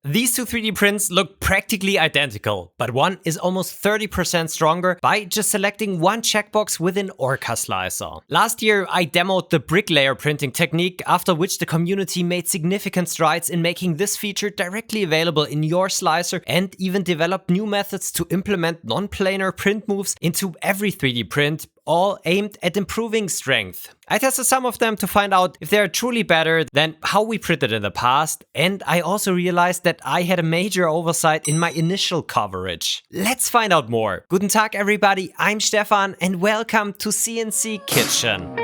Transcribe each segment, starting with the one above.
These two 3D prints look practically identical, but one is almost 30% stronger by just selecting one checkbox within OrcaSlicer. Last year I demoed the BrickLayer printing technique, after which the community made significant strides in making this feature directly available in your slicer, and even developed new methods to implement non-planar print moves into every 3D print, all aimed at improving strength. I tested some of them to find out if they are truly better than how we printed in the past, and I also realized that I had a major oversight in my initial coverage. Let's find out more. Guten Tag everybody, I'm Stefan and welcome to CNC Kitchen.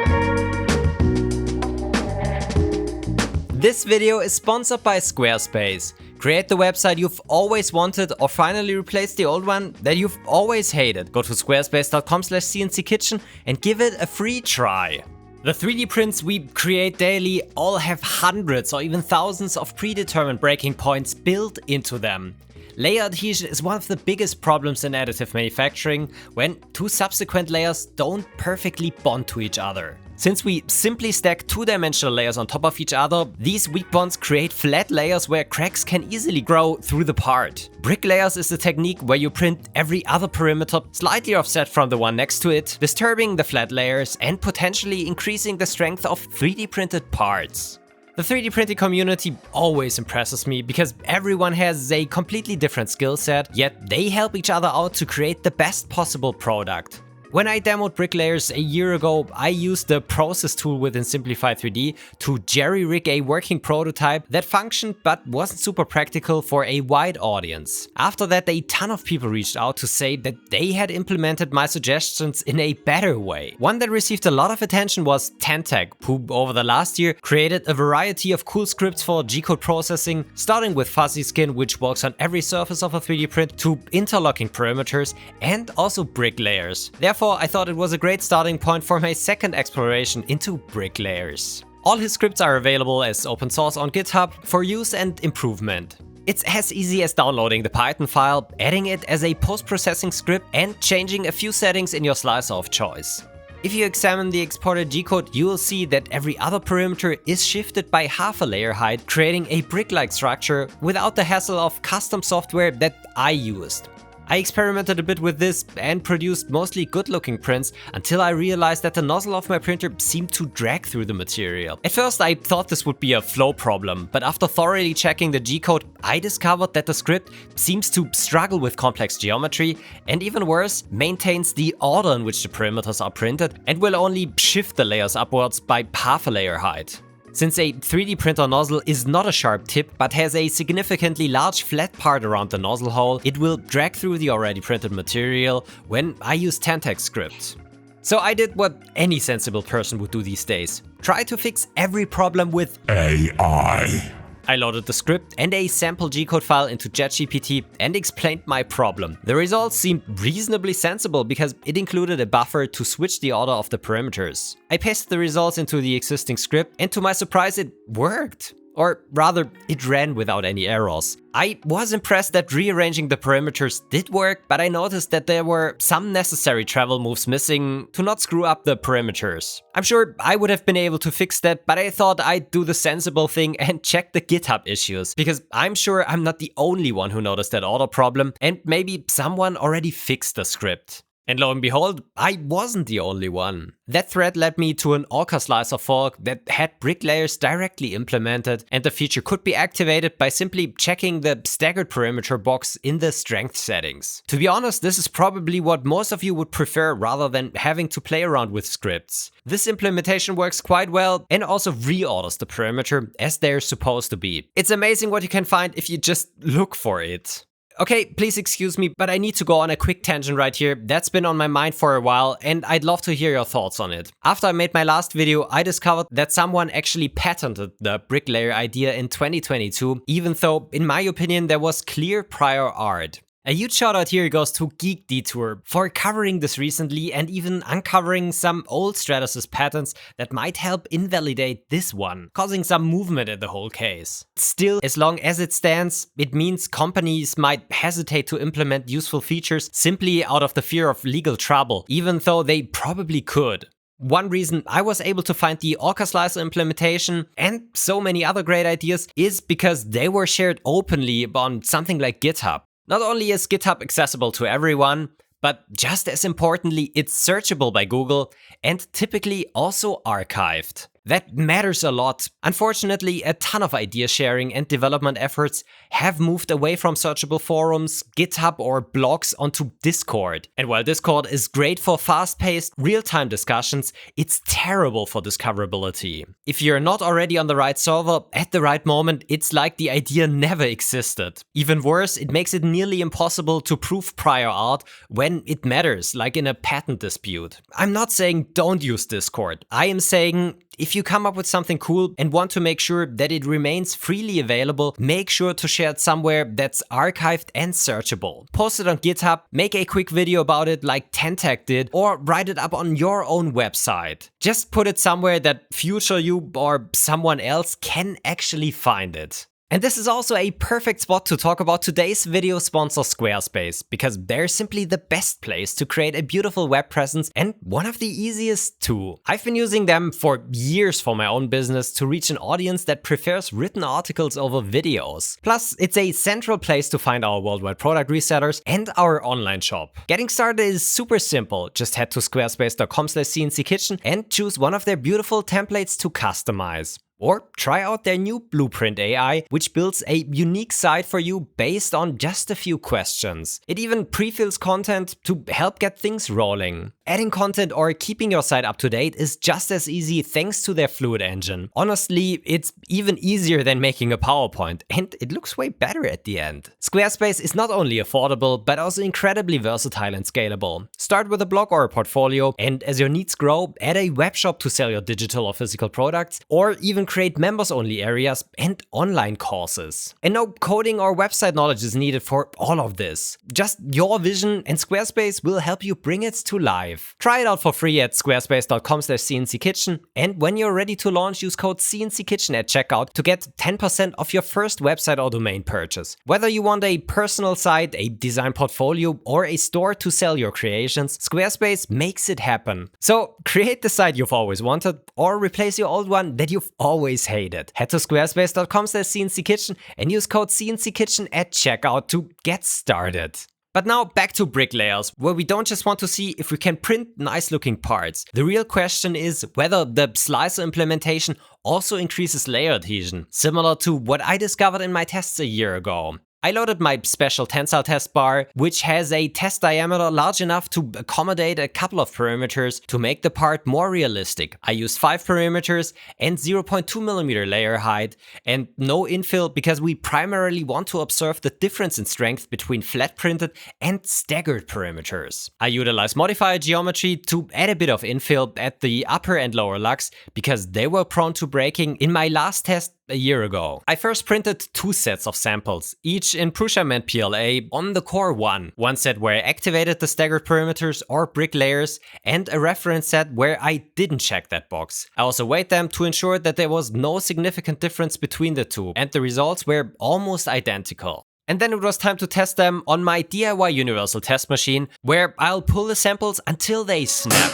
This video is sponsored by Squarespace. Create the website you've always wanted or finally replace the old one that you've always hated. Go to squarespace.com/cnckitchen and give it a free try. The 3D prints we create daily all have hundreds or even thousands of predetermined breaking points built into them. Layer adhesion is one of the biggest problems in additive manufacturing, when two subsequent layers don't perfectly bond to each other. Since we simply stack two-dimensional layers on top of each other, these weak bonds create flat layers where cracks can easily grow through the part. BrickLayers is the technique where you print every other perimeter slightly offset from the one next to it, disturbing the flat layers and potentially increasing the strength of 3D printed parts. The 3D printing community always impresses me because everyone has a completely different skill set, yet they help each other out to create the best possible product. When I demoed BrickLayers a year ago, I used the process tool within Simplify 3D to jerry-rig a working prototype that functioned but wasn't super practical for a wide audience. After that, a ton of people reached out to say that they had implemented my suggestions in a better way. One that received a lot of attention was TenTech, who over the last year created a variety of cool scripts for G-code processing, starting with fuzzy skin, which works on every surface of a 3D print, to interlocking perimeters and also BrickLayers. Therefore, I thought it was a great starting point for my second exploration into BrickLayers. All his scripts are available as open source on GitHub for use and improvement. It's as easy as downloading the Python file, adding it as a post-processing script and changing a few settings in your slicer of choice. If you examine the exported G-code, you will see that every other perimeter is shifted by half a layer height, creating a brick-like structure without the hassle of custom software that I used. I experimented a bit with this and produced mostly good-looking prints until I realized that the nozzle of my printer seemed to drag through the material. At first I thought this would be a flow problem, but after thoroughly checking the G-code, I discovered that the script seems to struggle with complex geometry, and even worse, maintains the order in which the perimeters are printed and will only shift the layers upwards by half a layer height. Since a 3D printer nozzle is not a sharp tip but has a significantly large flat part around the nozzle hole, it will drag through the already printed material when I use TenTech scripts. So I did what any sensible person would do these days: try to fix every problem with AI. I loaded the script and a sample G-code file into ChatGPT and explained my problem. The results seemed reasonably sensible because it included a buffer to switch the order of the perimeters. I pasted the results into the existing script and to my surprise it worked. Or rather, it ran without any errors. I was impressed that rearranging the perimeters did work, but I noticed that there were some necessary travel moves missing to not screw up the perimeters. I'm sure I would have been able to fix that, but I thought I'd do the sensible thing and check the GitHub issues, because I'm sure I'm not the only one who noticed that order problem, and maybe someone already fixed the script. And lo and behold, I wasn't the only one. That thread led me to an OrcaSlicer fork that had BrickLayers directly implemented, and the feature could be activated by simply checking the staggered perimeter box in the strength settings. To be honest, this is probably what most of you would prefer rather than having to play around with scripts. This implementation works quite well and also reorders the perimeter as they're supposed to be. It's amazing what you can find if you just look for it. Okay, please excuse me, but I need to go on a quick tangent right here. That's been on my mind for a while and I'd love to hear your thoughts on it. After I made my last video, I discovered that someone actually patented the BrickLayer idea in 2022, even though, in my opinion, there was clear prior art. A huge shout out here goes to GeekDetour for covering this recently and even uncovering some old Stratasys patents that might help invalidate this one, causing some movement in the whole case. Still, as long as it stands, it means companies might hesitate to implement useful features simply out of the fear of legal trouble, even though they probably could. One reason I was able to find the OrcaSlicer implementation and so many other great ideas is because they were shared openly on something like GitHub. Not only is GitHub accessible to everyone, but just as importantly, it's searchable by Google and typically also archived. That matters a lot. Unfortunately, a ton of idea sharing and development efforts have moved away from searchable forums, GitHub or blogs onto Discord. And while Discord is great for fast-paced, real-time discussions, it's terrible for discoverability. If you're not already on the right server at the right moment, it's like the idea never existed. Even worse, it makes it nearly impossible to prove prior art when it matters, like in a patent dispute. I'm not saying don't use Discord. I am saying if you come up with something cool and want to make sure that it remains freely available, make sure to share it somewhere that's archived and searchable. Post it on GitHub, make a quick video about it like TenTech did, or write it up on your own website. Just put it somewhere that future you or someone else can actually find it. And this is also a perfect spot to talk about today's video sponsor, Squarespace, because they're simply the best place to create a beautiful web presence and one of the easiest too. I've been using them for years for my own business to reach an audience that prefers written articles over videos. Plus, it's a central place to find our worldwide product resellers and our online shop. Getting started is super simple. Just head to squarespace.com/cnckitchen and choose one of their beautiful templates to customize. Or try out their new Blueprint AI, which builds a unique site for you based on just a few questions. It even pre-fills content to help get things rolling. Adding content or keeping your site up to date is just as easy thanks to their Fluid engine. Honestly, it's even easier than making a PowerPoint, and it looks way better at the end. Squarespace is not only affordable, but also incredibly versatile and scalable. Start with a blog or a portfolio, and as your needs grow, add a webshop to sell your digital or physical products, or even create members-only areas and online courses. And no coding or website knowledge is needed for all of this. Just your vision, and Squarespace will help you bring it to life. Try it out for free at squarespace.com/cnckitchen, and when you're ready to launch, use code cnckitchen at checkout to get 10% off your first website or domain purchase. Whether you want a personal site, a design portfolio, or a store to sell your creations, Squarespace makes it happen. So create the site you've always wanted, or replace your old one that you've always hated. Head to squarespace.com/cnckitchen and use code cnckitchen at checkout to get started. But now back to BrickLayers, where we don't just want to see if we can print nice looking parts. The real question is whether the slicer implementation also increases layer adhesion, similar to what I discovered in my tests a year ago. I loaded my special tensile test bar, which has a test diameter large enough to accommodate a couple of perimeters to make the part more realistic. I used 5 perimeters and 0.2mm layer height and no infill because we primarily want to observe the difference in strength between flat printed and staggered perimeters. I utilized modifier geometry to add a bit of infill at the upper and lower lugs because they were prone to breaking in my last test a year ago. I first printed 2 sets of samples, each in Prusa-Ment PLA on the core 1. One set where I activated the staggered perimeters or brick layers, and a reference set where I didn't check that box. I also weighed them to ensure that there was no significant difference between the two, and the results were almost identical. And then it was time to test them on my DIY universal test machine, where I'll pull the samples until they snap.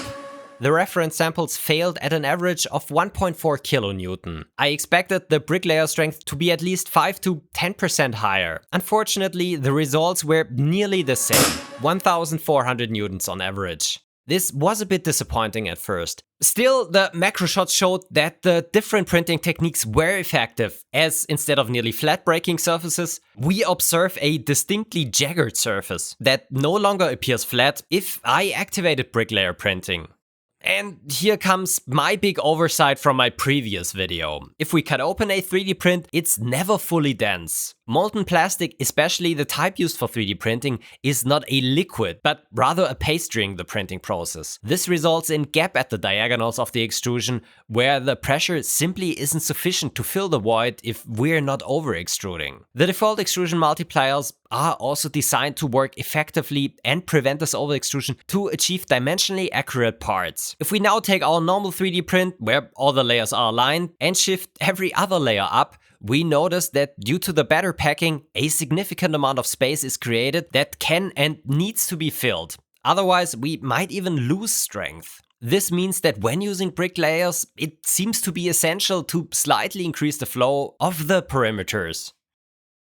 The reference samples failed at an average of 1.4 kilonewton. I expected the BrickLayer strength to be at least 5 to 10% higher. Unfortunately, the results were nearly the same, 1,400 newtons on average. This was a bit disappointing at first. Still, the macro shots showed that the different printing techniques were effective, as instead of nearly flat breaking surfaces, we observe a distinctly jagged surface that no longer appears flat if I activated BrickLayer printing. And here comes my big oversight from my previous video. If we cut open a 3D print, it's never fully dense. Molten plastic, especially the type used for 3D printing, is not a liquid, but rather a paste during the printing process. This results in gap at the diagonals of the extrusion, where the pressure simply isn't sufficient to fill the void if we're not over-extruding. The default extrusion multipliers are also designed to work effectively and prevent this over-extrusion to achieve dimensionally accurate parts. If we now take our normal 3D print, where all the layers are aligned, and shift every other layer up, we notice that due to the better packing, a significant amount of space is created that can and needs to be filled. Otherwise, we might even lose strength. This means that when using brick layers, it seems to be essential to slightly increase the flow of the perimeters.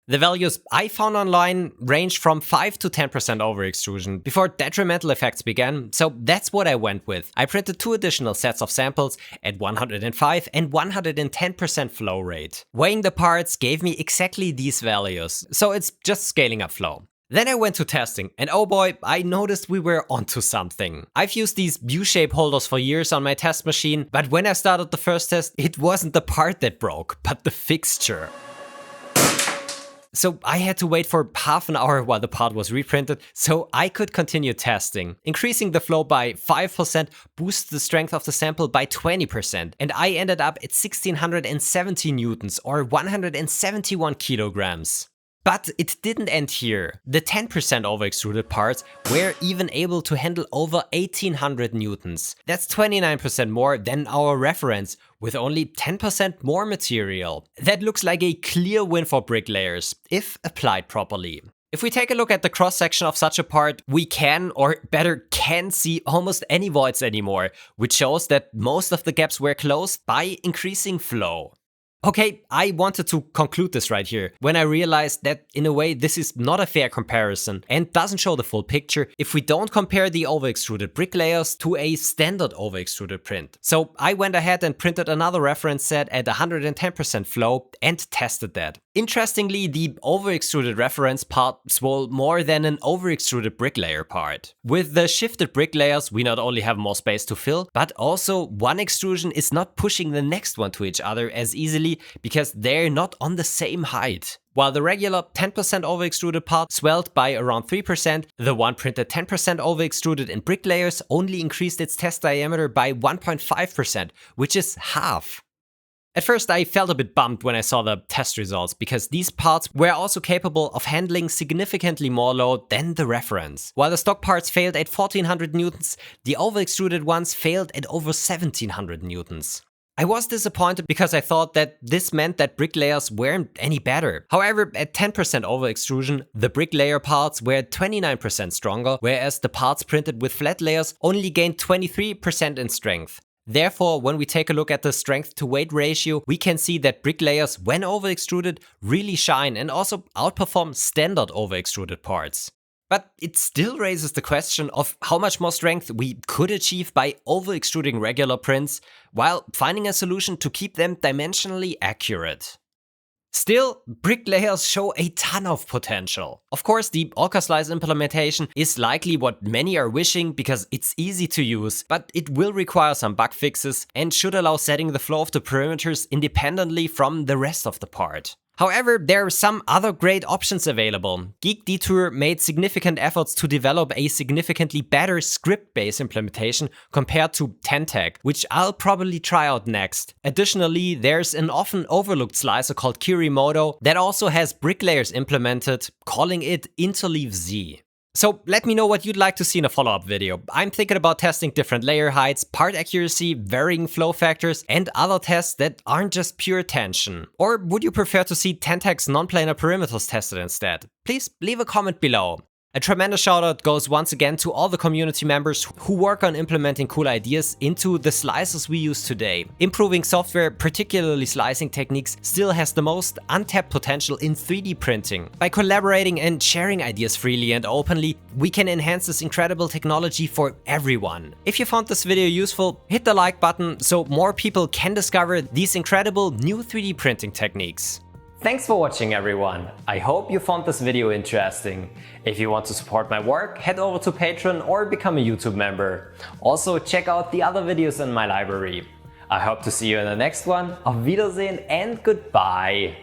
The values I found online ranged from 5 to 10% over-extrusion before detrimental effects began, so that's what I went with. I printed 2 additional sets of samples at 105 and 110% flow rate. Weighing the parts gave me exactly these values, so it's just scaling up flow. Then I went to testing, and oh boy, I noticed we were onto something. I've used these U-shape holders for years on my test machine, but when I started the first test, it wasn't the part that broke, but the fixture. So I had to wait for half an hour while the part was reprinted so I could continue testing. Increasing the flow by 5% boosted the strength of the sample by 20%, and I ended up at 1670 newtons or 171 kilograms. But it didn't end here. The 10% over-extruded parts were even able to handle over 1800 newtons. That's 29% more than our reference, with only 10% more material. That looks like a clear win for BrickLayers, if applied properly. If we take a look at the cross-section of such a part, we can, or better can see almost any voids anymore, which shows that most of the gaps were closed by increasing flow. Okay, I wanted to conclude this right here, when I realized that in a way this is not a fair comparison and doesn't show the full picture if we don't compare the over-extruded brick layers to a standard over-extruded print. So I went ahead and printed another reference set at 110% flow and tested that. Interestingly, the over-extruded reference part swole more than an over-extruded brick layer part. With the shifted brick layers, we not only have more space to fill, but also one extrusion is not pushing the next one to each other as easily because they're not on the same height. While the regular 10% over-extruded part swelled by around 3%, the one printed 10% over-extruded in brick layers only increased its test diameter by 1.5%, which is half. At first I felt a bit bummed when I saw the test results, because these parts were also capable of handling significantly more load than the reference. While the stock parts failed at 1400 newtons, the over-extruded ones failed at over 1700 newtons. I was disappointed because I thought that this meant that brick layers weren't any better. However, at 10% over-extrusion, the brick layer parts were 29% stronger, whereas the parts printed with flat layers only gained 23% in strength. Therefore, when we take a look at the strength to weight ratio, we can see that brick layers, when over-extruded, really shine and also outperform standard over-extruded parts. But it still raises the question of how much more strength we could achieve by over-extruding regular prints, while finding a solution to keep them dimensionally accurate. Still, brick layers show a ton of potential. Of course, the OrcaSlicer implementation is likely what many are wishing because it's easy to use, but it will require some bug fixes and should allow setting the flow of the perimeters independently from the rest of the part. However, there are some other great options available. GeekDetour made significant efforts to develop a significantly better script-based implementation compared to TenTech, which I'll probably try out next. Additionally, there's an often overlooked slicer called Kirimoto that also has brick layers implemented, calling it Interleave Z. So let me know what you'd like to see in a follow-up video. I'm thinking about testing different layer heights, part accuracy, varying flow factors, and other tests that aren't just pure tension. Or would you prefer to see TenTech's non-planar perimeters tested instead? Please leave a comment below. A tremendous shout out goes once again to all the community members who work on implementing cool ideas into the slicers we use today. Improving software, particularly slicing techniques, still has the most untapped potential in 3D printing. By collaborating and sharing ideas freely and openly, we can enhance this incredible technology for everyone. If you found this video useful, hit the like button so more people can discover these incredible new 3D printing techniques. Thanks for watching, everyone. I hope you found this video interesting. If you want to support my work, head over to Patreon or become a YouTube member. Also, check out the other videos in my library. I hope to see you in the next one. Auf Wiedersehen and goodbye.